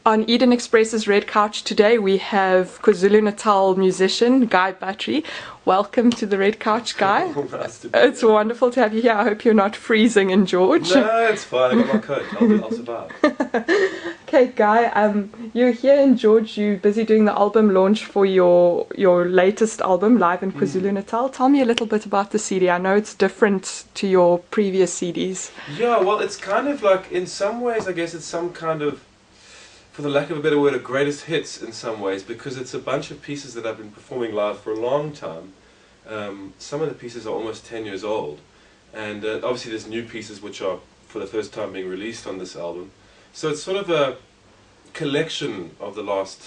On Eden Express's Red Couch today we have KwaZulu-Natal musician Guy Buttery. Welcome to the Red Couch, Guy. Nice to be It's here. wonderful to have you here. I hope you're not freezing in George. No, it's fine. I got my coat. I'll survive. Okay, Guy, you're here in George. You're busy doing the album launch for your latest album, Live in KwaZulu-Natal. Tell me a little bit about the CD. I know it's different to your previous CDs. Yeah, well, it's kind of like, in some ways, I guess it's some kind of, for the lack of a better word, a greatest hits in some ways, because it's a bunch of pieces that I've been performing live for a long time. Some of the pieces are almost 10 years old, and obviously there's new pieces which are for the first time being released on this album. So it's sort of a collection of the last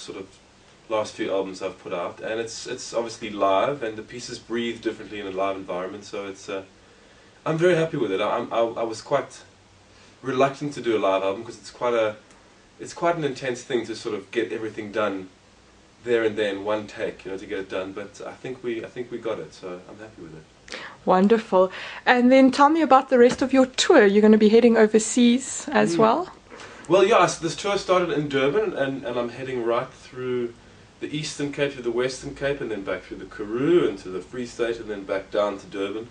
few albums I've put out, and it's obviously live, and the pieces breathe differently in a live environment. So it's I'm very happy with it. I was quite reluctant to do a live album because it's quite an intense thing to sort of get everything done there and then, one take, to get it done. But I think we got it, so I'm happy with it. Wonderful. And then tell me about the rest of your tour. You're going to be heading overseas as well? Well, yeah, so this tour started in Durban, and I'm heading right through the Eastern Cape to the Western Cape, and then back through the Karoo and to the Free State, and then back down to Durban,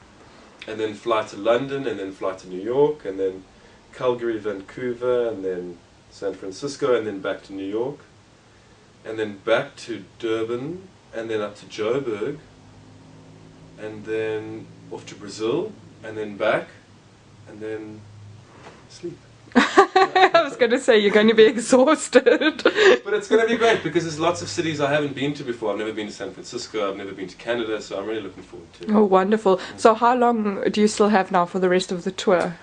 and then fly to London, and then fly to New York, and then Calgary, Vancouver, and then San Francisco, and then back to New York, and then back to Durban, and then up to Joburg, and then off to Brazil, and then back, and then sleep. I was going to say, you're going to be exhausted. But it's going to be great because there's lots of cities I haven't been to before. I've never been to San Francisco, I've never been to Canada, so I'm really looking forward to it. Oh, wonderful. So how long do you still have now for the rest of the tour?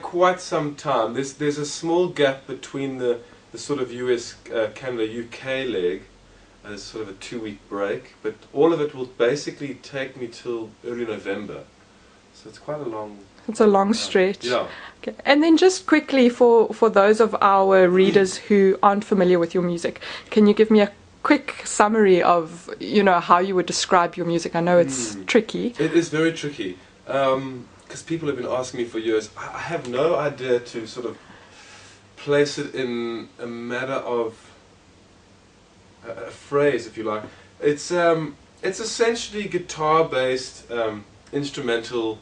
Quite some time. There's a small gap between the sort of US, Canada, UK leg. There's sort of a 2-week break, but all of it will basically take me till early November. So it's quite a long... It's a long stretch. Yeah. Okay. And then just quickly for those of our readers who aren't familiar with your music, can you give me a quick summary of, how you would describe your music? I know it's tricky. It is very tricky, because people have been asking me for years. I have no idea to sort of place it in a matter of a phrase, if you like. It's essentially guitar-based instrumental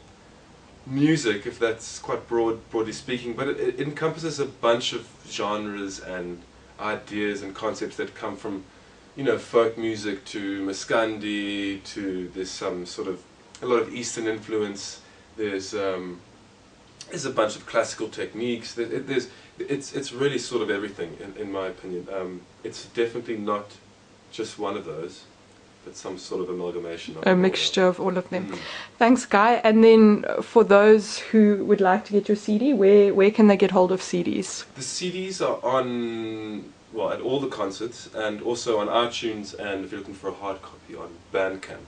music, if that's quite broadly speaking, but it encompasses a bunch of genres and ideas and concepts that come from, folk music to Maskandi, to there's some sort of a lot of Eastern influence. There's a bunch of classical techniques. It's really sort of everything in my opinion. It's definitely not just one of those, but some sort of amalgamation of a mixture of all of them. Thanks, Guy. And then for those who would like to get your CD, where can they get hold of CDs? The CDs are on, at all the concerts, and also on iTunes, and if you're looking for a hard copy, on Bandcamp.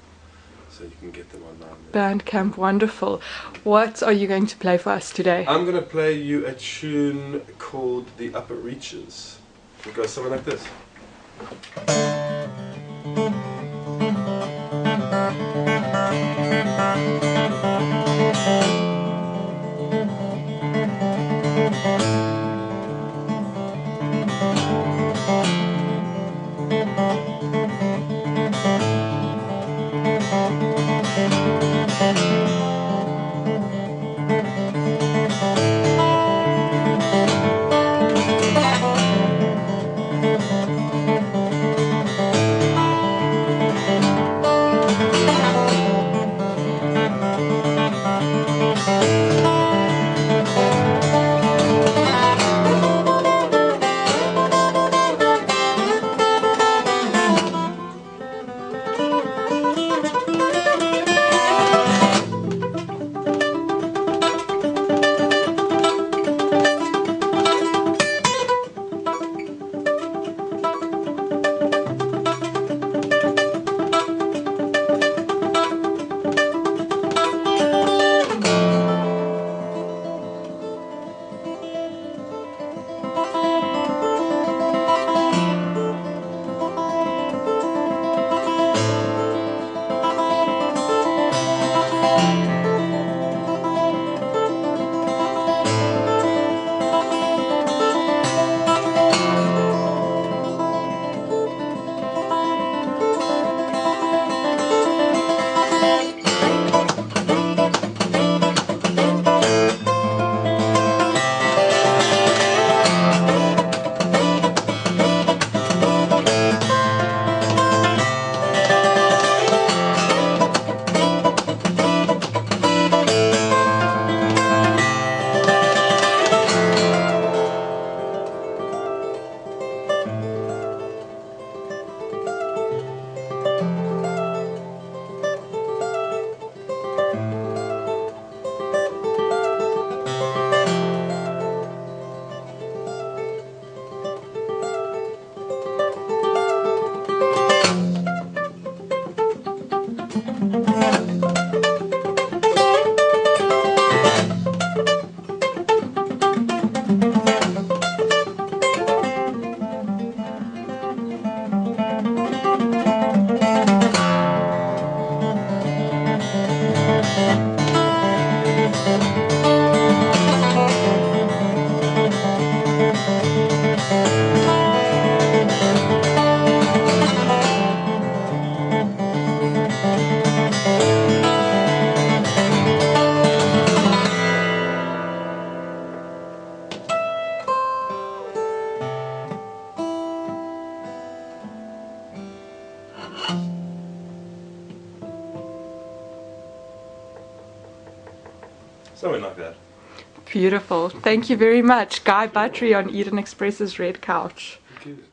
So you can get them online there. Bandcamp, wonderful. What are you going to play for us today? I'm going to play you a tune called The Upper Reaches. It goes something like this. something like that. Beautiful. Thank you very much. Guy Buttery on Eden Express's Red Couch. Thank you.